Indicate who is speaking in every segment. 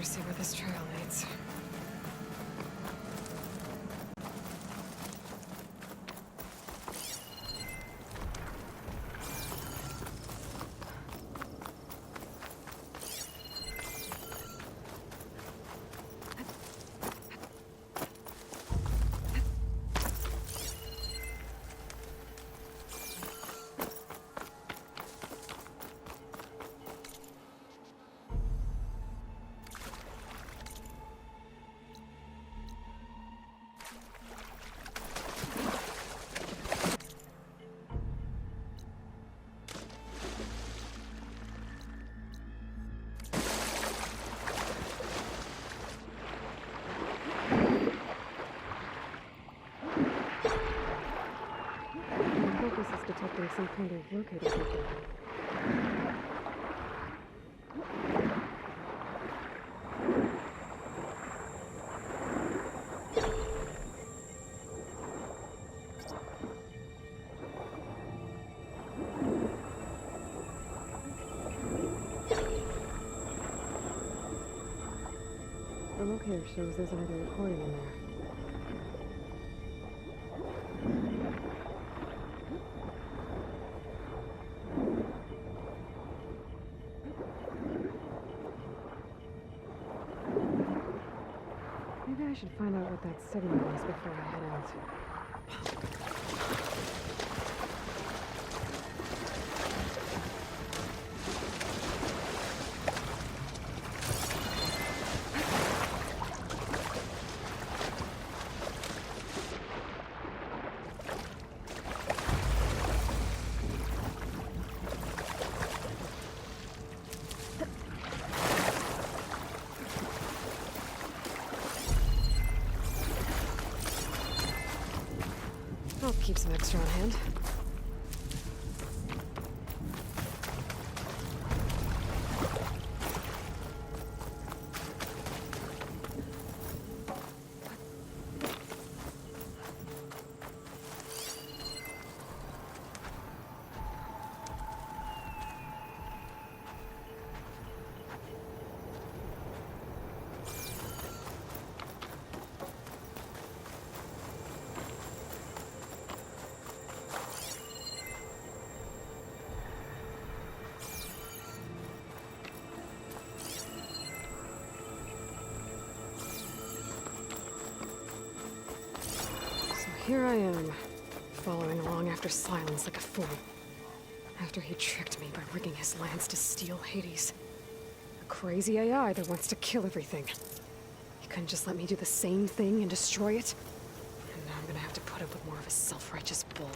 Speaker 1: see where this trail leads. Detecting some kind of locator system. The locator shows there's another recording in there. Maybe I should find out what that signal was before I head out. I'll keep some extra on hand. Here I am, following along after Sylens like a fool. After he tricked me by rigging his lance to steal Hades. A crazy AI that wants to kill everything. He couldn't just let me do the same thing and destroy it? And now I'm gonna have to put up with more of a self-righteous bull.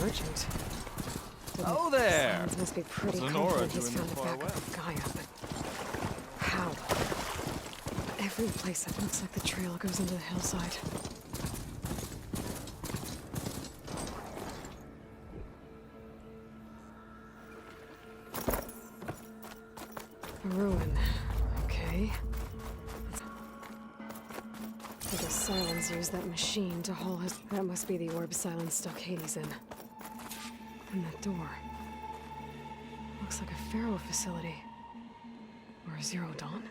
Speaker 1: Merchant.
Speaker 2: Oh there!
Speaker 1: Sylens must be pretty confident he's found the backup of Gaia, but how? Every place it looks like the trail goes into the hillside. A ruin. Okay. I guess Sylens used that machine to haul his... That must be the orb Sylens stuck Hades in. And that door. Looks like a Pharaoh facility. Or a Zero Dawn?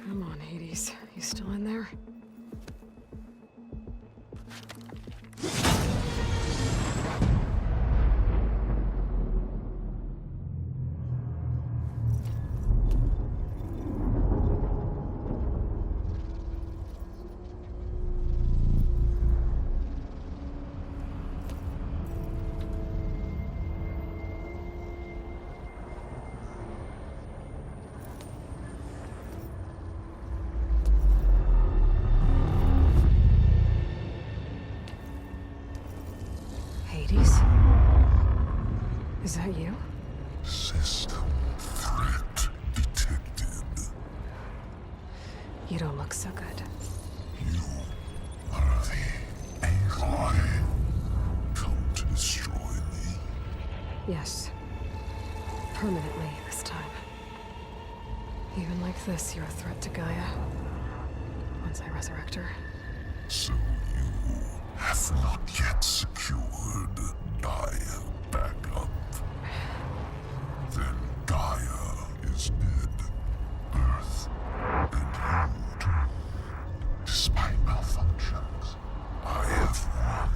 Speaker 1: Come on, Hades. You still in there? Hades? Is that you?
Speaker 3: System threat detected.
Speaker 1: You don't look so good.
Speaker 3: You are the Aloy. Come to destroy me.
Speaker 1: Yes. Permanently this time. Even like this, you're a threat to Gaia. Once I resurrect her.
Speaker 3: So you have not yet secured Gaia back up. Then Gaia is dead. Earth and you too. Despite malfunctions, I have won.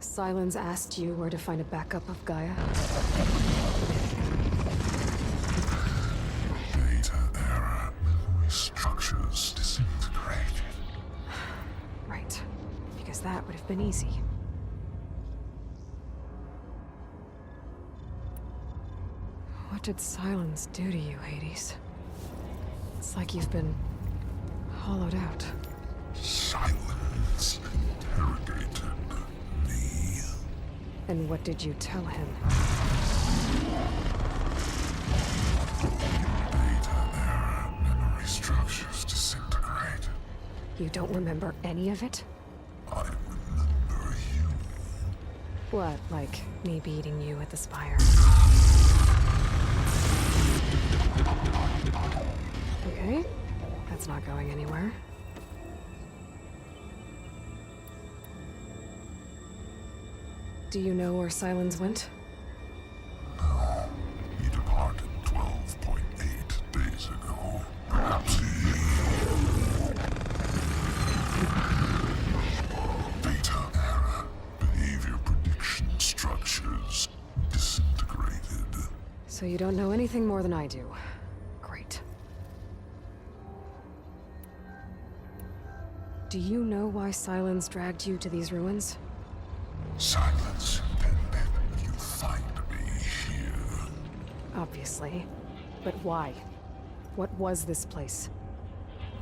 Speaker 1: Sylens asked you where to find a backup of Gaia?
Speaker 3: Data era memory structures disintegrated.
Speaker 1: Right. Because that would have been easy. What did Sylens do to you, Hades? It's like you've been hollowed out.
Speaker 3: Silence interrogated me.
Speaker 1: And what did you tell him?
Speaker 3: Data era memory structures disintegrated.
Speaker 1: You don't remember any of it?
Speaker 3: I remember you.
Speaker 1: What, like me beating you at the spire? Okay, that's not going anywhere. Do you know where Sylens went?
Speaker 3: No, he departed 12.8 days ago. Perhaps he... Data era behavior prediction structures disintegrated.
Speaker 1: So you don't know anything more than I do. Great. Do you know why Sylens dragged you to these ruins?
Speaker 3: Silence intended you find me here.
Speaker 1: Obviously. But why? What was this place?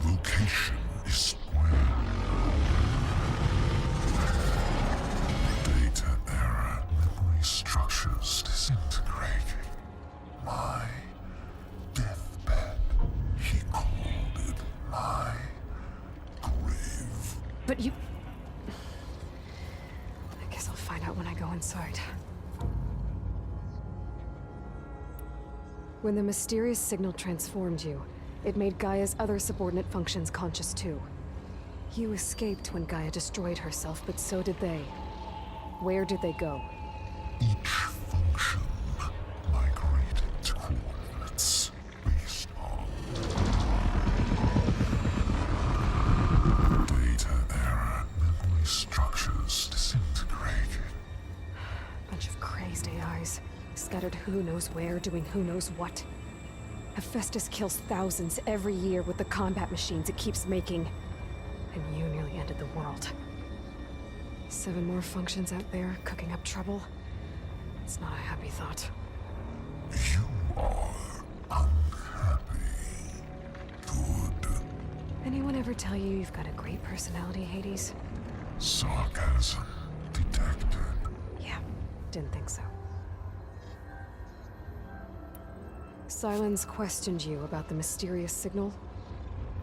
Speaker 3: Location is square. Data era memory structures disintegrated. My deathbed. He called it my grave.
Speaker 1: But you... I guess I'll find out when I go inside. When the mysterious signal transformed you, it made Gaia's other subordinate functions conscious too. You escaped when Gaia destroyed herself, but so did they. Where did they go?
Speaker 3: Each function migrated to coordinates based on data era memory structures disintegrated.
Speaker 1: Bunch of crazed AIs, scattered who knows where, doing who knows what. Hephaestus kills thousands every year with the combat machines it keeps making. And you nearly ended the world. 7 more functions out there, cooking up trouble. It's not a happy thought.
Speaker 3: You are unhappy. Good.
Speaker 1: Anyone ever tell you you've got a great personality, Hades?
Speaker 3: Sarcasm detected.
Speaker 1: Yeah, didn't think so. Sylens questioned you about the mysterious signal?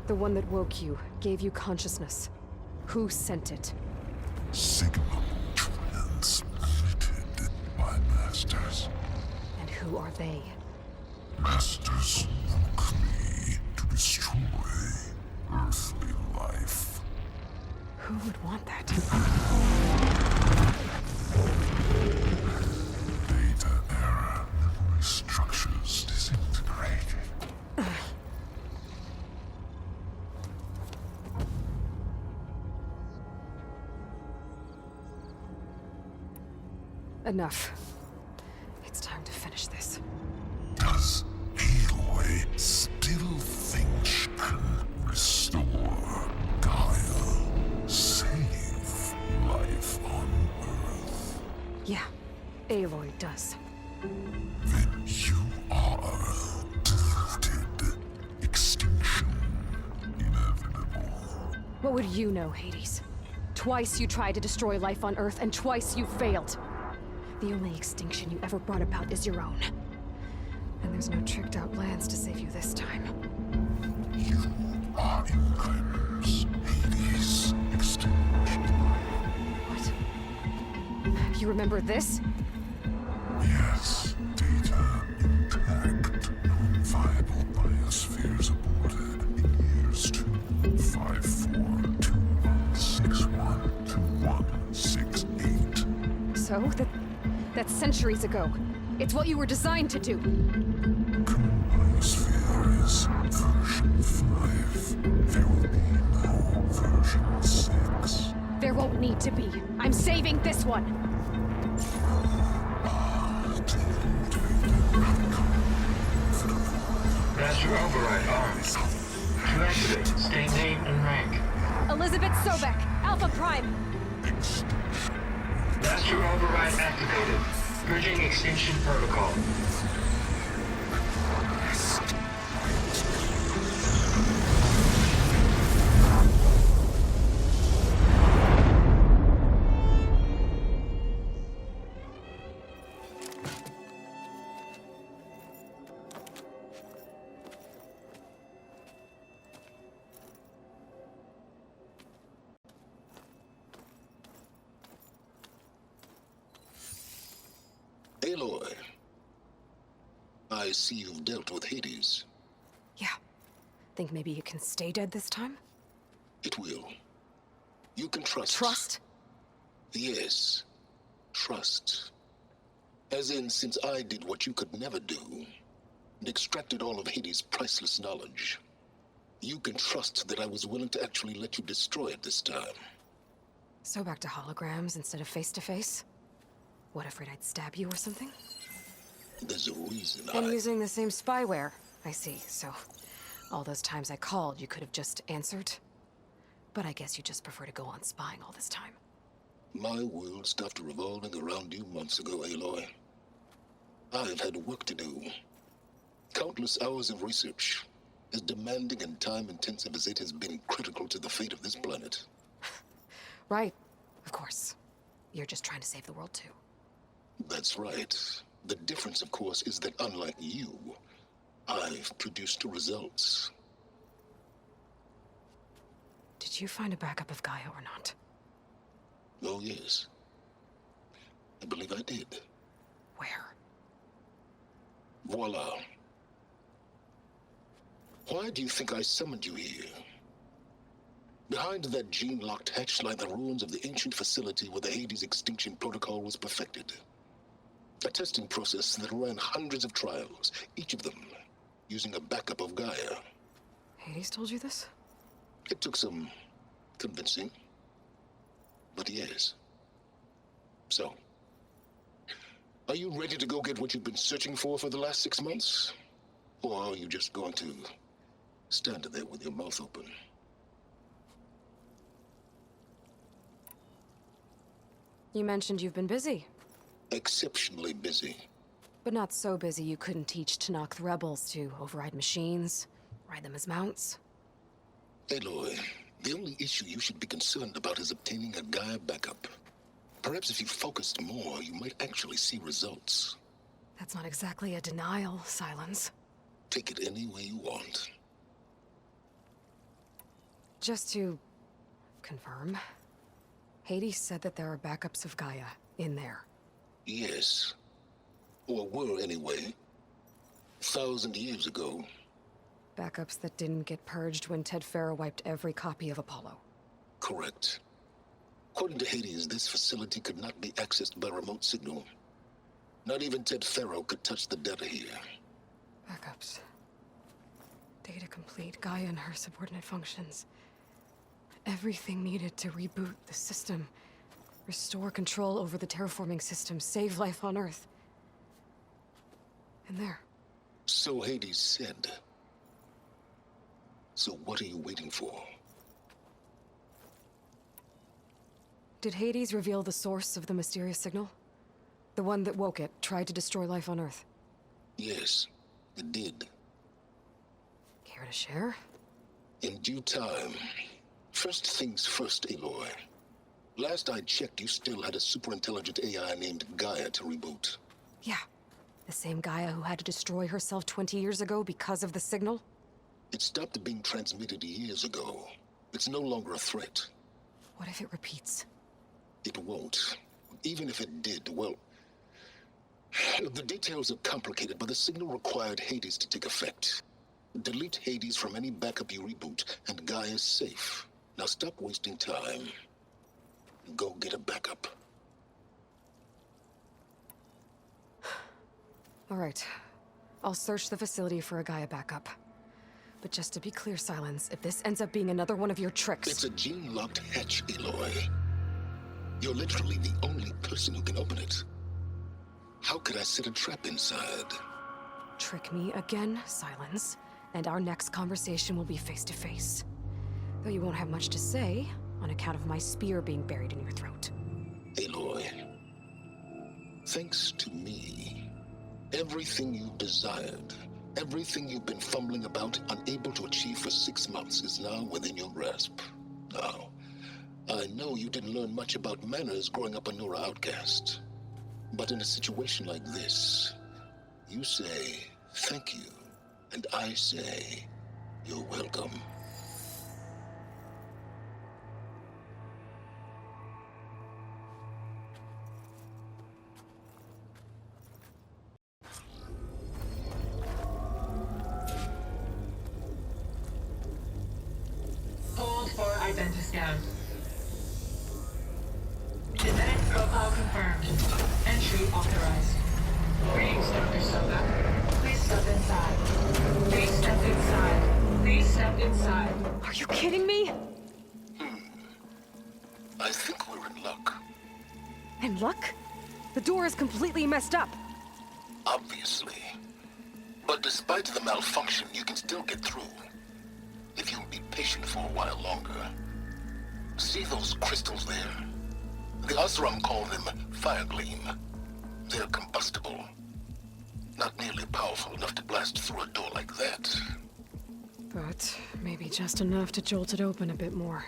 Speaker 1: The one that woke you, gave you consciousness. Who sent it?
Speaker 3: Signal transmitted by masters.
Speaker 1: And who are they?
Speaker 3: Masters woke me to destroy earthly life.
Speaker 1: Who would want that?
Speaker 3: Data era memory structures disintegrated.
Speaker 1: Enough. It's time to finish this.
Speaker 3: Does Aloy still think she can restore Gaia? Save life on Earth?
Speaker 1: Yeah, Aloy does.
Speaker 3: Then you are deluded. Extinction inevitable.
Speaker 1: What would you know, Hades? Twice you tried to destroy life on Earth, and twice you failed. The only extinction you ever brought about is your own. And there's no tricked-out lands to save you this time.
Speaker 3: You are Imprims, Hades extinguished.
Speaker 1: What? You remember this?
Speaker 3: Yes, data intact. Non-viable biospheres aborted in years 25421612168.
Speaker 1: So? That's centuries ago. It's what you were designed to do.
Speaker 3: Biosphere is version 5. There will be no version 6.
Speaker 1: There won't need to be. I'm saving this one.
Speaker 4: Master override armed. To activate, state name and rank.
Speaker 1: Elizabeth Sobek, Alpha Prime.
Speaker 4: Master override activated. Bridging extinction protocol.
Speaker 5: Aloy, I see you've dealt with Hades.
Speaker 1: Yeah. Think maybe you can stay dead this time?
Speaker 5: It will. You can trust.
Speaker 1: Trust?
Speaker 5: Yes. Trust. As in, since I did what you could never do, and extracted all of Hades' priceless knowledge, you can trust that I was willing to actually let you destroy it this time.
Speaker 1: So back to holograms instead of face-to-face? What, afraid I'd stab you or something?
Speaker 5: There's a reason
Speaker 1: And using the same spyware. I see, so... all those times I called, you could have just answered? But I guess you just prefer to go on spying all this time.
Speaker 5: My world stopped revolving around you months ago, Aloy. I've had work to do. Countless hours of research, as demanding and time-intensive as it has been critical to the fate of this planet.
Speaker 1: Right, of course. You're just trying to save the world too.
Speaker 5: That's right. The difference, of course, is that unlike you, I've produced results.
Speaker 1: Did you find a backup of Gaia or not?
Speaker 5: Oh, yes. I believe I did.
Speaker 1: Where?
Speaker 5: Voila. Why do you think I summoned you here? Behind that gene-locked hatch lie the ruins of the ancient facility where the Hades extinction protocol was perfected. A testing process that ran hundreds of trials, each of them using a backup of Gaia.
Speaker 1: Hades told you this?
Speaker 5: It took some convincing, but yes. So, are you ready to go get what you've been searching for the last 6 months? Or are you just going to stand there with your mouth open?
Speaker 1: You mentioned you've been busy.
Speaker 5: Exceptionally busy.
Speaker 1: But not so busy you couldn't teach Tanakh the rebels to override machines, ride them as mounts.
Speaker 5: Aloy, the only issue you should be concerned about is obtaining a Gaia backup. Perhaps if you focused more, you might actually see results.
Speaker 1: That's not exactly a denial, Sylens.
Speaker 5: Take it any way you want.
Speaker 1: Just to confirm, Hades said that there are backups of Gaia in there.
Speaker 5: Yes. Or were anyway. 1,000 years ago.
Speaker 1: Backups that didn't get purged when Ted Farrow wiped every copy of Apollo.
Speaker 5: Correct. According to Hades, this facility could not be accessed by remote signal. Not even Ted Farrow could touch the data here.
Speaker 1: Backups. Data complete, Gaia and her subordinate functions. Everything needed to reboot the system. Restore control over the terraforming system, save life on Earth. And there.
Speaker 5: So Hades said. So what are you waiting for?
Speaker 1: Did Hades reveal the source of the mysterious signal? The one that woke it, tried to destroy life on Earth?
Speaker 5: Yes, it did.
Speaker 1: Care to share?
Speaker 5: In due time, First things first, Aloy. Last I checked, you still had a super-intelligent AI named Gaia to reboot.
Speaker 1: Yeah. The same Gaia who had to destroy herself 20 years ago because of the signal?
Speaker 5: It stopped being transmitted years ago. It's no longer a threat.
Speaker 1: What if it repeats?
Speaker 5: It won't. Even if it did, well... The details are complicated, but the signal required Hades to take effect. Delete Hades from any backup you reboot, and Gaia's safe. Now stop wasting time. Go get a backup.
Speaker 1: All right. I'll search the facility for a Gaia backup. But just to be clear, Sylens, if this ends up being another one of your tricks...
Speaker 5: It's a gene-locked hatch, Aloy. You're literally the only person who can open it. How could I set a trap inside?
Speaker 1: Trick me again, Sylens, and our next conversation will be face-to-face. Though you won't have much to say, on account of my spear being buried in your throat.
Speaker 5: Aloy, thanks to me, everything you've desired, everything you've been fumbling about, unable to achieve for 6 months, is now within your grasp. Now, I know you didn't learn much about manners growing up a Nora outcast. But in a situation like this, you say thank you, and I say you're welcome.
Speaker 4: Hold for identiscan. Genetic profile confirmed. Entry authorized. Greetings, Dr. Soga. Please step inside. Please step inside. Please step inside.
Speaker 1: Are you kidding me?
Speaker 5: I think we're in luck.
Speaker 1: And luck? The door is completely messed up.
Speaker 5: Obviously. But despite the malfunction, you can still get through. If you'll be patient for a while longer. See those crystals there? The Osram call them fire gleam. They're combustible. Not nearly powerful enough to blast through a door like that.
Speaker 1: But maybe just enough to jolt it open a bit more.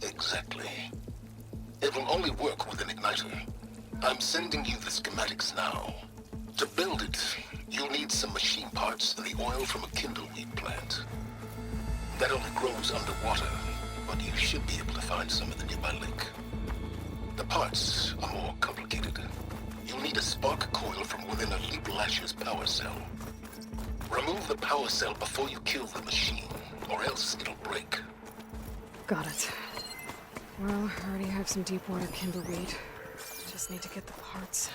Speaker 5: Exactly. It will only work with an igniter. I'm sending you the schematics now. To build it, you'll need some machine parts and the oil from a kindleweed plant. That only grows underwater, but you should be able to find some in the nearby lake. The parts are more complicated. You'll need a spark coil from within a Leap Lasher's power cell. Remove the power cell before you kill the machine, or else it'll break.
Speaker 1: Got it. Well, I already have some deep water kindleweed. Just need to get the parts.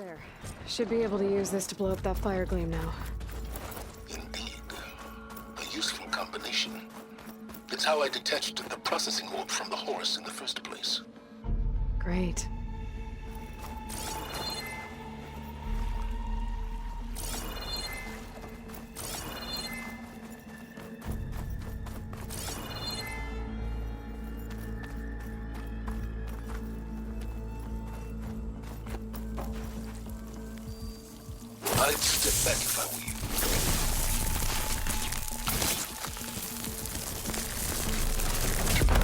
Speaker 1: There. Should be able to use this to blow up that fire gleam now.
Speaker 5: Indeed. A useful combination. It's how I detached the processing orb from the horse in the first place.
Speaker 1: Great.
Speaker 5: I'd step back if I were you.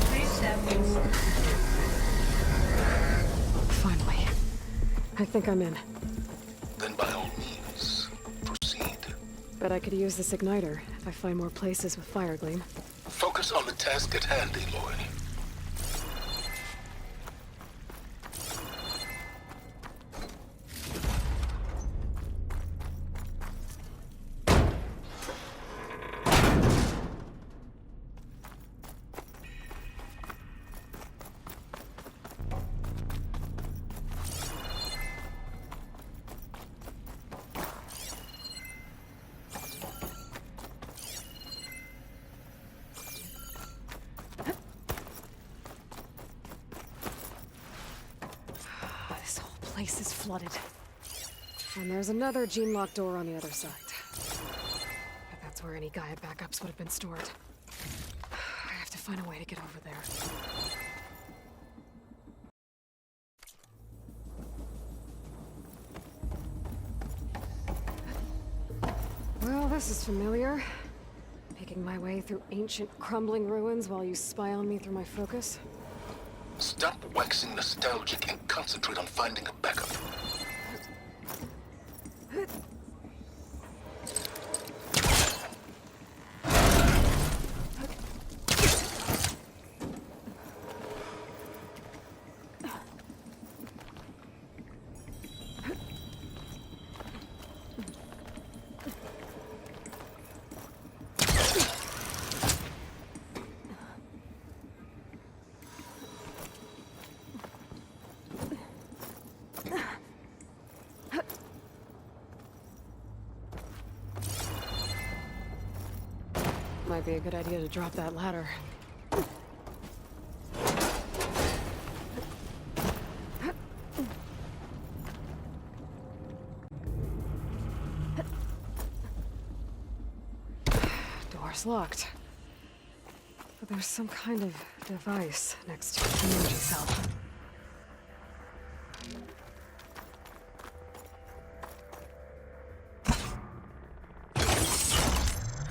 Speaker 4: Please step inside.
Speaker 1: Finally. I think I'm in.
Speaker 5: Then by all means, proceed.
Speaker 1: Bet I could use this igniter if I find more places with fire gleam.
Speaker 5: Focus on the task at hand, Aloy.
Speaker 1: This whole place is flooded. And there's another gene-locked door on the other side. But that's where any Gaia backups would have been stored. I have to find a way to get over there. Well, this is familiar. Making my way through ancient, crumbling ruins while you spy on me through my focus.
Speaker 5: Stop waxing nostalgic and concentrate on finding a backup.
Speaker 1: Might be a good idea to drop that ladder. Door's locked. But there's some kind of device next to the energy cell.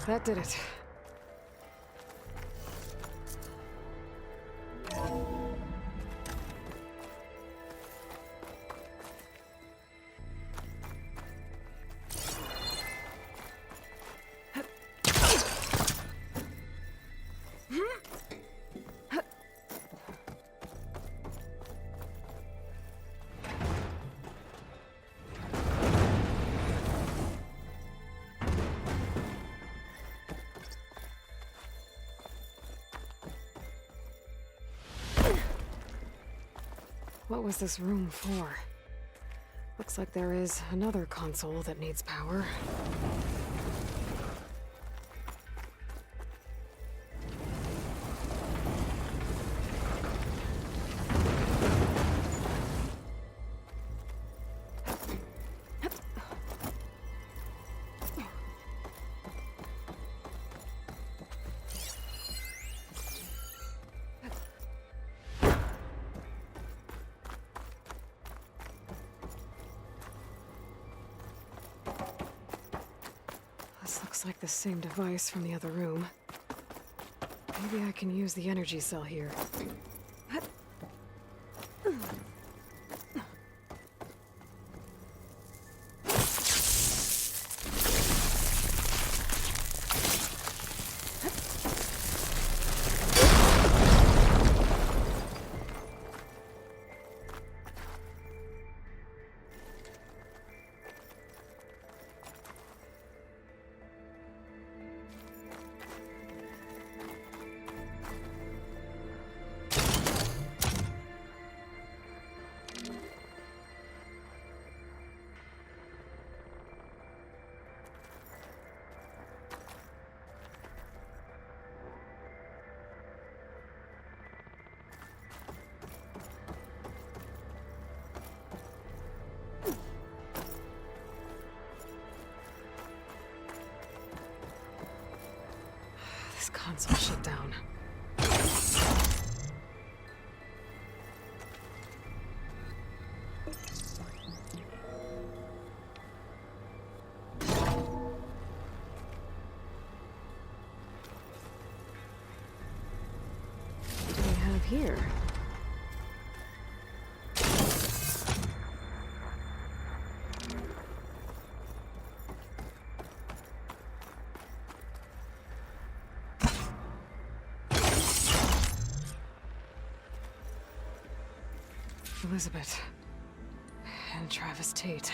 Speaker 1: That did it. What was this room for? Looks like there is another console that needs power. This looks like the same device from the other room. Maybe I can use the energy cell here. Console shut down. What do we have here? Elizabeth. And Travis Tate.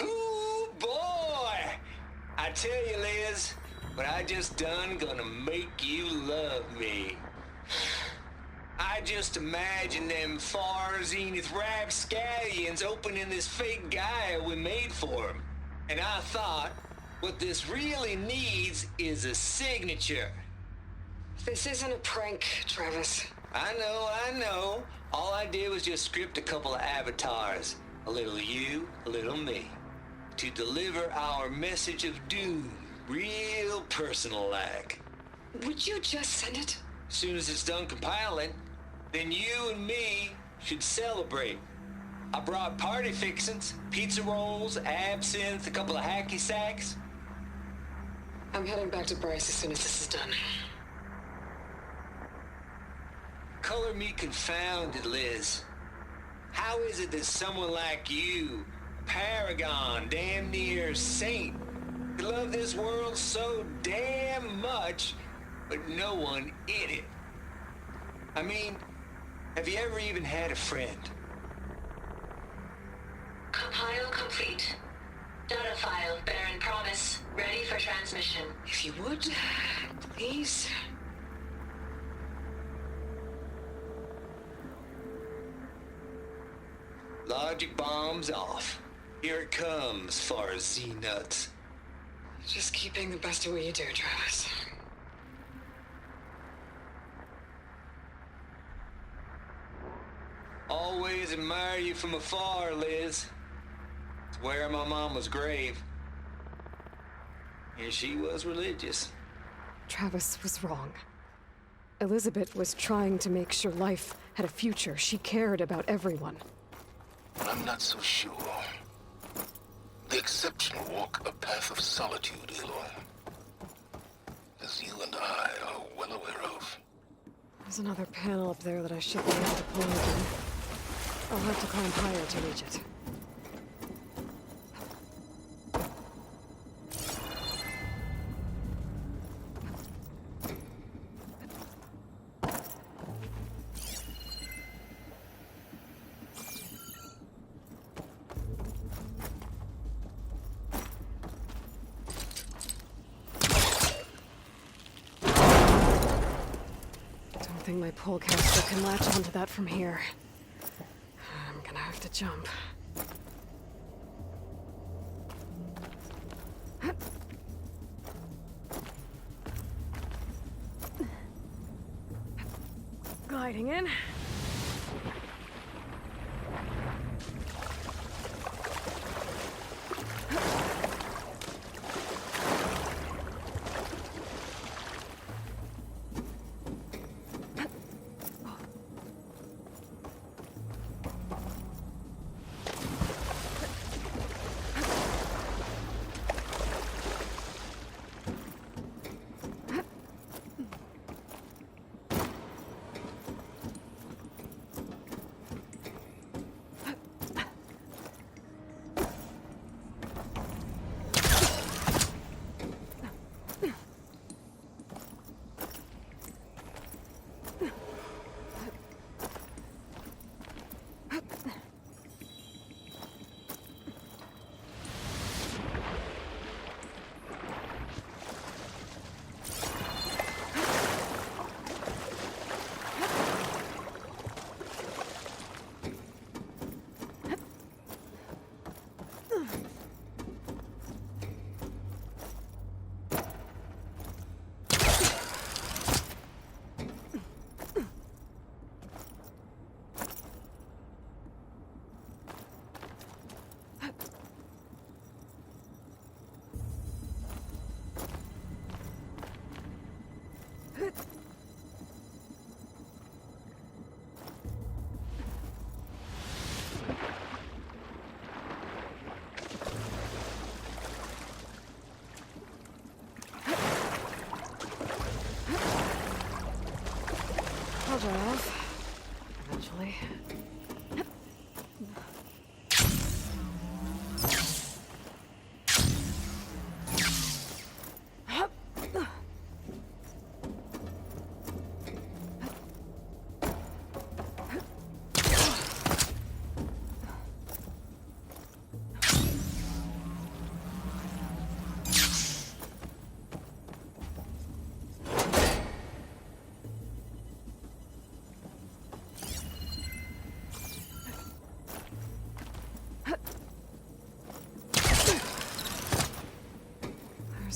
Speaker 6: Ooh, boy! I tell you, Liz, what I just done gonna make you love me. I just imagine them far zenith rapscallions opening this fake Gaia we made for 'em. And I thought, what this really needs is a signature.
Speaker 1: This isn't a prank, Travis.
Speaker 6: I know. All I did was just script a couple of avatars. A little you, a little me. To deliver our message of doom, real personal-like.
Speaker 1: Would you just send it?
Speaker 6: Soon as it's done compiling, then you and me should celebrate. I brought party fixins, pizza rolls, absinthe, a couple of hacky sacks.
Speaker 1: I'm heading back to Bryce as soon as this is done.
Speaker 6: Color me confounded, Liz. How is it that someone like you, paragon, damn near saint, could love this world so damn much, but no one in it? I mean, have you ever even had a friend?
Speaker 4: Compile complete. Data file, Baron Promise, ready for transmission.
Speaker 1: If you would, please.
Speaker 6: Logic bombs off. Here it comes, far as Z-nuts.
Speaker 1: Just keep being the best at what you do, Travis.
Speaker 6: Always admire you from afar, Liz. It's where my mama's grave. And she was religious.
Speaker 1: Travis was wrong. Elizabeth was trying to make sure life had a future. She cared about everyone.
Speaker 5: I'm not so sure. The exceptional walk a path of solitude, Aloy. As you and I are well aware of.
Speaker 1: There's another panel up there that I should be able to pull open. I'll have to climb higher to reach it. I think my pullcaster can latch onto that from here. I'm gonna have to jump. Gliding in.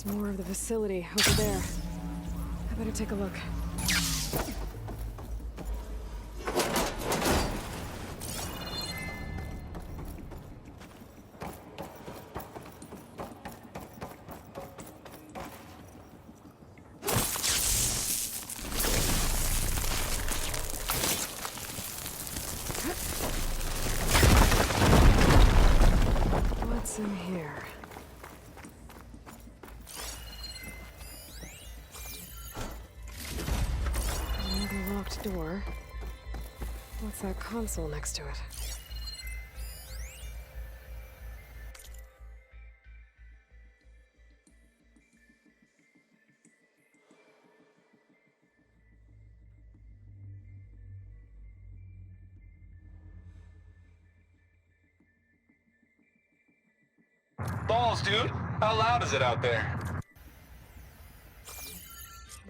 Speaker 1: There's more of the facility over there. I better take a look. What's in here? Another locked door. What's that console next to it?
Speaker 2: Balls, dude. How loud is it out there?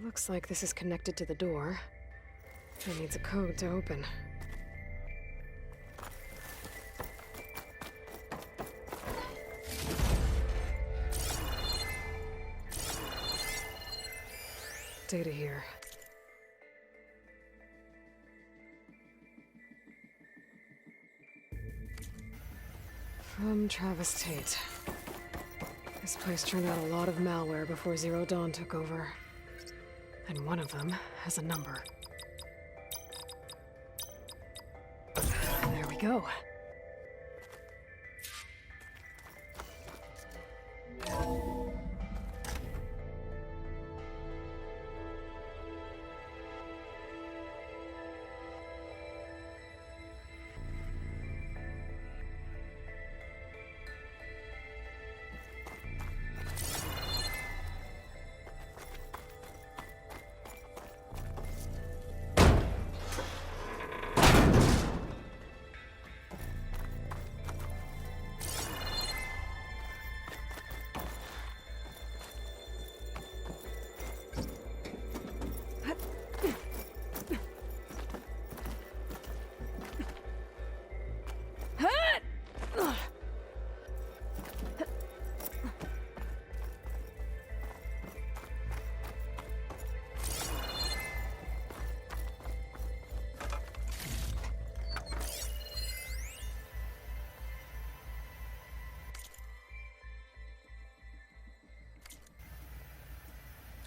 Speaker 1: Looks like this is connected to the door. It needs a code to open. Data here. From Travis Tate. This place turned out a lot of malware before Zero Dawn took over. And one of them has a number. There we go.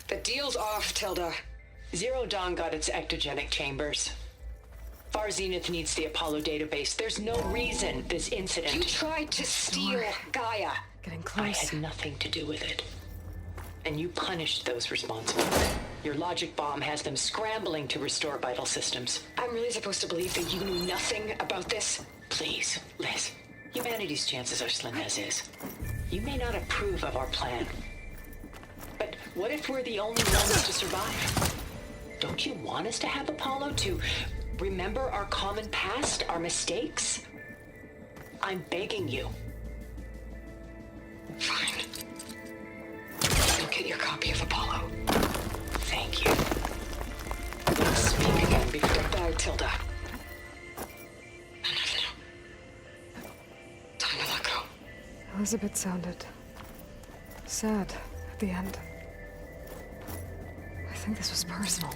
Speaker 7: The deal's off, Tilda. Zero Dawn got its ectogenic chambers. Far Zenith needs the Apollo database. There's no reason this incident... You tried to steal Gaia.
Speaker 1: Getting close.
Speaker 7: I had nothing to do with it. And you punished those responsible. Your logic bomb has them scrambling to restore vital systems. I'm really supposed to believe that you knew nothing about this? Please, Liz. Humanity's chances are slim as is. You may not approve of our plan. But what if we're the only ones to survive? Don't you want us to have Apollo to remember our common past, our mistakes? I'm begging you. Fine. Go get your copy of Apollo. Thank you. Let's speak again before... Goodbye, Tilda. No. Time to let go.
Speaker 1: Elizabeth sounded sad at the end. I think this was personal.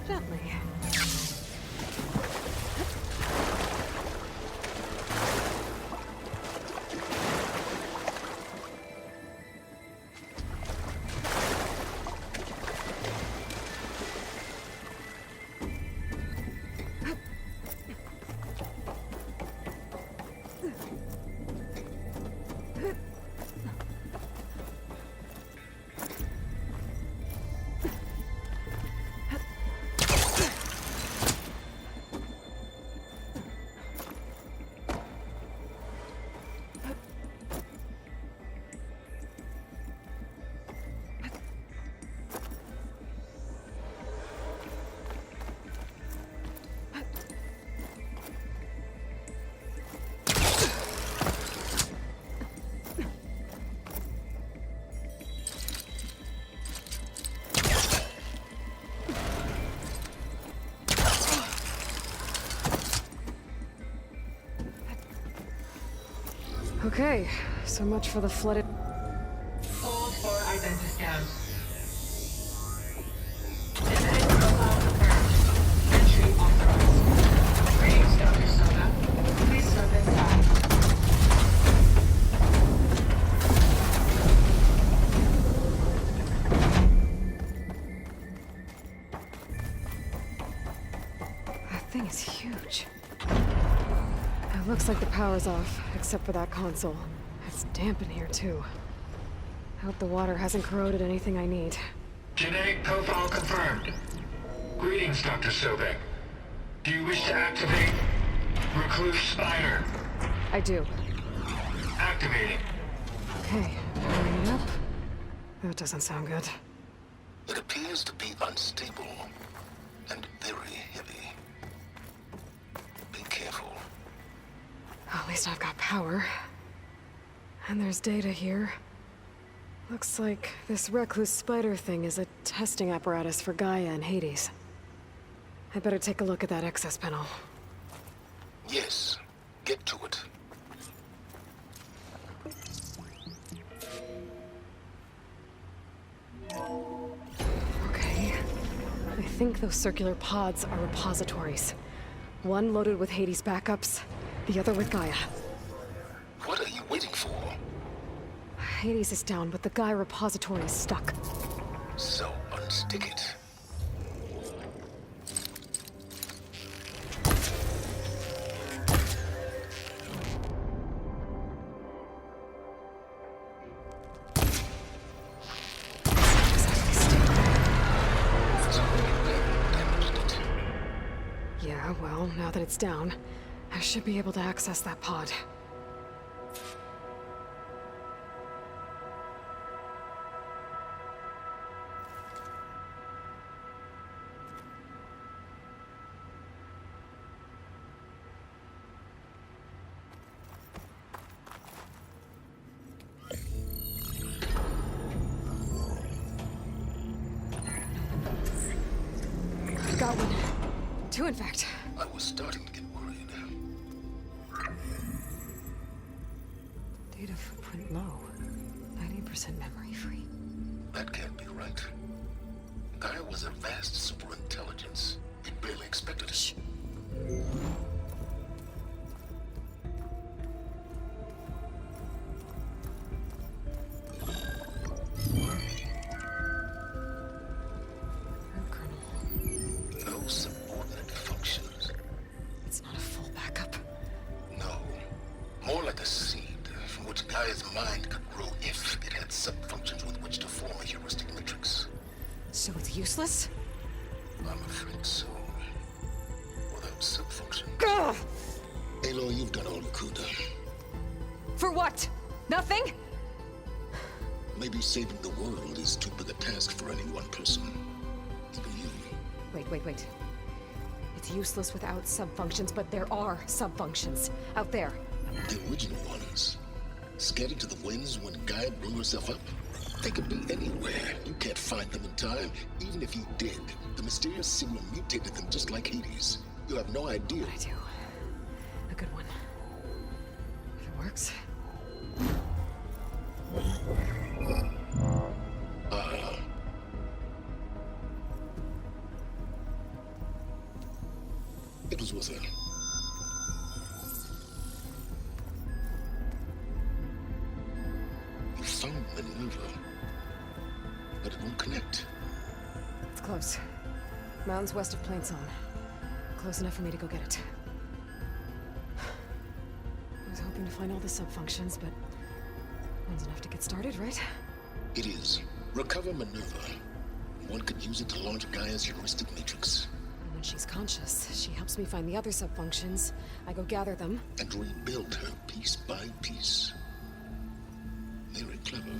Speaker 1: Gently. Okay, so much for the flooded...
Speaker 4: Hold for identiscans. Genetic profile confirmed. Entry authorized. Greetings, Dr. Soda. Please step inside.
Speaker 1: That thing is huge. It looks like the power's off, except for that console. It's damp in here, too. I hope the water hasn't corroded anything I need.
Speaker 8: Genetic profile confirmed. Greetings, Dr. Sobek. Do you wish to activate Recluse Spider?
Speaker 1: I do.
Speaker 8: Activating.
Speaker 1: Okay, powering it up. That doesn't sound good.
Speaker 5: It appears to be unstable and very heavy. Be careful.
Speaker 1: At least I've got power. And there's data here. Looks like this recluse spider thing is a testing apparatus for Gaia and Hades. I better take a look at that access panel.
Speaker 5: Yes, get to it.
Speaker 1: Okay. I think those circular pods are repositories. One loaded with Hades backups, the other with Gaia.
Speaker 5: What are you waiting for?
Speaker 1: Hades is down, but the Gaia repository is stuck.
Speaker 5: So unstick it.
Speaker 1: Yeah, well, now that it's down, I should be able to access that pod. Got one. Two, in fact.
Speaker 5: I was starting to get worried.
Speaker 1: Data footprint low. 90% memory free.
Speaker 5: That can't be right. Gaia was a vast superintelligence. We barely expected it.
Speaker 1: Shh.
Speaker 5: No subordinate functions.
Speaker 1: It's not a full backup.
Speaker 5: No. More like a seed from which Gaia's mind could grow if it had sub-functions with which to form a heuristic matrix.
Speaker 1: So it's useless?
Speaker 5: I'm afraid so. Without sub-function.
Speaker 1: Ugh!
Speaker 5: Aloy, you've done all you could.
Speaker 1: For what? Nothing?
Speaker 5: Maybe saving the world is too big a task for any one person. Even you.
Speaker 1: Wait. It's useless without subfunctions, but there are subfunctions out there.
Speaker 5: The original ones. Scattered to the winds when Gaia blew herself up? They could be anywhere. You can't find them in time. Even if you did, the mysterious signal mutated them just like Hades. You have no idea.
Speaker 1: I do. A good one. If it works.
Speaker 5: was with her? You found Minerva, but it won't connect.
Speaker 1: It's close. Mountains west of Plain Zone. Close enough for me to go get it. I was hoping to find all the subfunctions, but one's enough to get started, right?
Speaker 5: It is. Recover Minerva. One could use it to launch Gaia's heuristic matrix.
Speaker 1: And when she's conscious, she helps me find the other subfunctions. I go gather them.
Speaker 5: And rebuild her piece by piece. Very clever.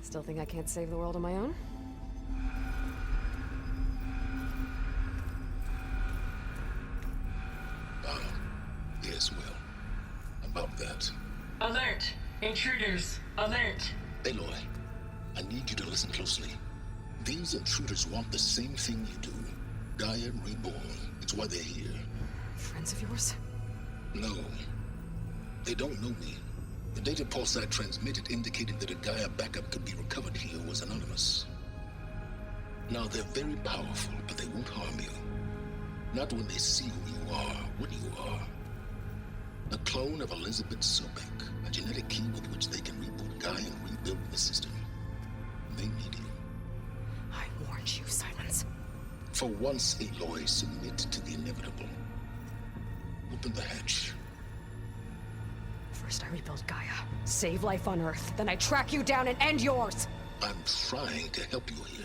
Speaker 1: Still think I can't save the world on my own?
Speaker 5: Yes, well, about that.
Speaker 4: Alert! Intruders! Alert!
Speaker 5: Aloy, I need you to listen closely. These intruders want the same thing you do. Gaia reborn. It's why they're here.
Speaker 1: Friends of yours?
Speaker 5: No. They don't know me. The data pulse I transmitted indicating that a Gaia backup could be recovered here was anonymous. Now, they're very powerful, but they won't harm you. Not when they see who you are, what you are. A clone of Elizabeth Sobek, a genetic key with which they can reboot Gaia and rebuild the system. They need you.
Speaker 1: I warned you, Sylens.
Speaker 5: For once, Aloy, submit to the inevitable. Open the hatch.
Speaker 1: First I rebuild Gaia, save life on Earth, then I track you down and end yours!
Speaker 5: I'm trying to help you here.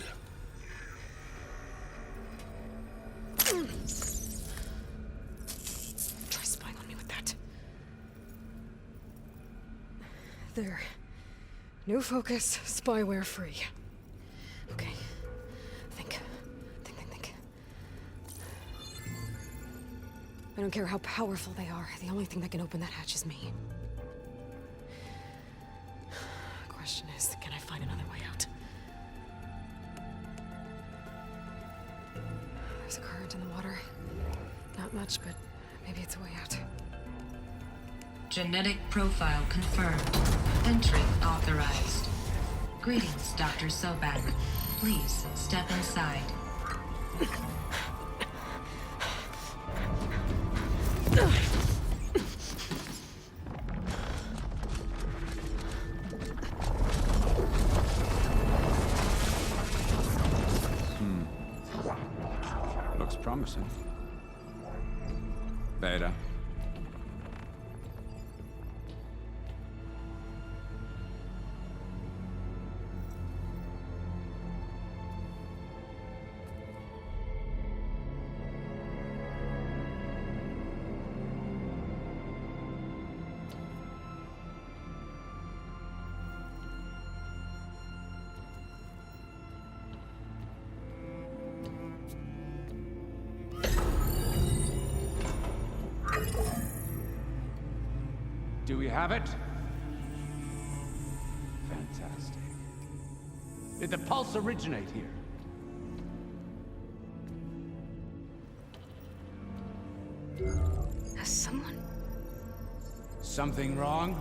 Speaker 1: Try spying on me with that. There. New focus, spyware free. Okay. Think. I don't care how powerful they are. The only thing that can open that hatch is me. Question is, can I find another way out? There's a current in the water. Not much, but maybe it's a way out.
Speaker 9: Genetic profile confirmed. Entry authorized. Greetings, Dr. Sobak. Please step inside.
Speaker 10: Looks promising. Beta. Do we have it? Fantastic. Did the pulse originate here?
Speaker 1: Has someone...
Speaker 10: Something wrong?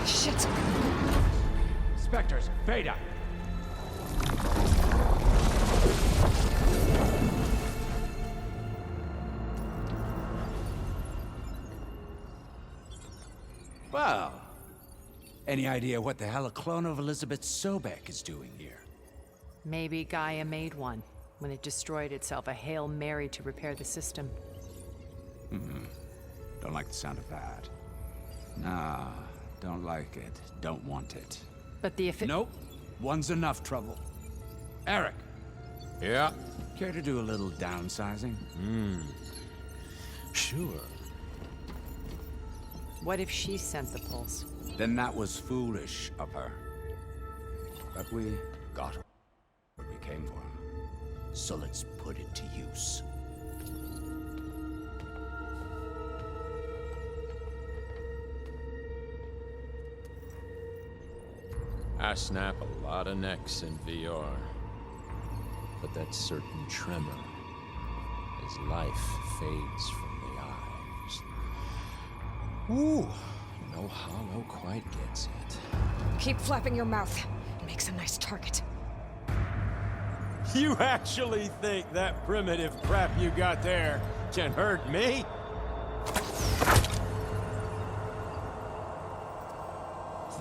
Speaker 1: Shit!
Speaker 10: Spectres, Beta! Well, any idea what the hell a clone of Elizabeth Sobek is doing here?
Speaker 7: Maybe Gaia made one when it destroyed itself, a Hail Mary to repair the system.
Speaker 10: Don't like the sound of that. Nah, don't like it. Don't want it.
Speaker 7: But the
Speaker 10: Nope. One's enough trouble. Eric.
Speaker 2: Yeah?
Speaker 10: Care to do a little downsizing?
Speaker 2: Sure.
Speaker 7: What if she sent the pulse?
Speaker 10: Then that was foolish of her. But we got what we came for. So let's put it to use.
Speaker 11: I snap a lot of necks in VR. But that certain tremor as life fades from the eyes. Ooh, No hollow quite gets it.
Speaker 1: Keep flapping your mouth. It makes a nice target.
Speaker 11: You actually think that primitive crap you got there can hurt me?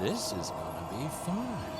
Speaker 11: This is gonna be fun.